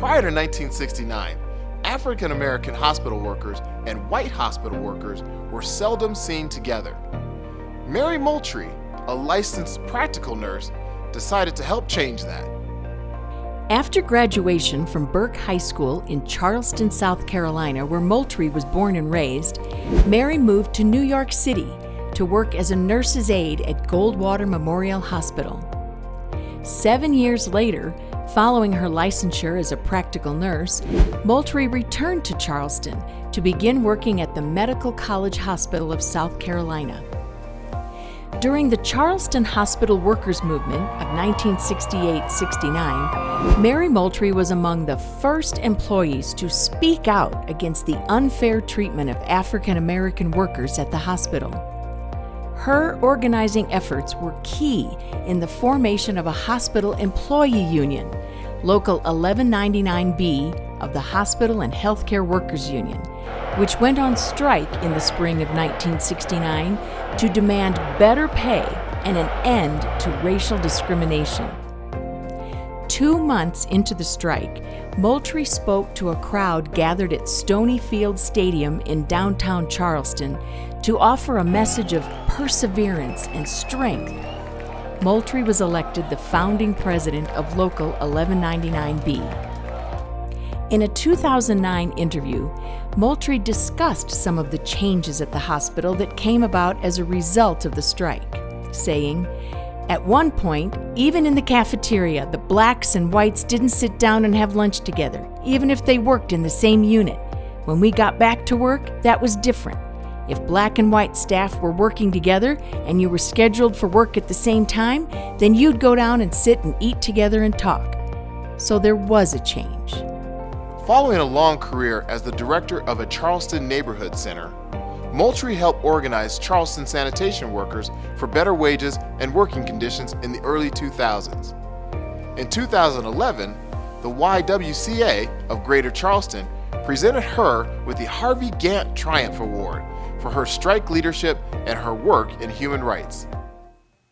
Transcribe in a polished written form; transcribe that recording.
Prior to 1969, African American hospital workers and white hospital workers were seldom seen together. Mary Moultrie, a licensed practical nurse, decided to help change that. After graduation from Burke High School in Charleston, South Carolina, where Moultrie was born and raised, Mary moved to New York City to work as a nurse's aide at Goldwater Memorial Hospital. 7 years later, following her licensure as a practical nurse, Moultrie returned to Charleston to begin working at the Medical College Hospital of South Carolina. During the Charleston Hospital Workers Movement of 1968-69, Mary Moultrie was among the first employees to speak out against the unfair treatment of African American workers at the hospital. Her organizing efforts were key in the formation of a hospital employee union, Local 1199B of the Hospital and Healthcare Workers Union, which went on strike in the spring of 1969 to demand better pay and an end to racial discrimination. 2 months into the strike, Moultrie spoke to a crowd gathered at Stonyfield Stadium in downtown Charleston to offer a message of perseverance and strength. Moultrie was elected the founding president of Local 1199B. In a 2009 interview, Moultrie discussed some of the changes at the hospital that came about as a result of the strike, saying, "At one point, even in the cafeteria, the blacks and whites didn't sit down and have lunch together, even if they worked in the same unit. When we got back to work, that was different. If black and white staff were working together and you were scheduled for work at the same time, then you'd go down and sit and eat together and talk." So there was a change. Following a long career as the director of a Charleston neighborhood center, Moultrie helped organize Charleston sanitation workers for better wages and working conditions in the early 2000s. In 2011, the YWCA of Greater Charleston presented her with the Harvey Gantt Triumph Award for her strike leadership and her work in human rights.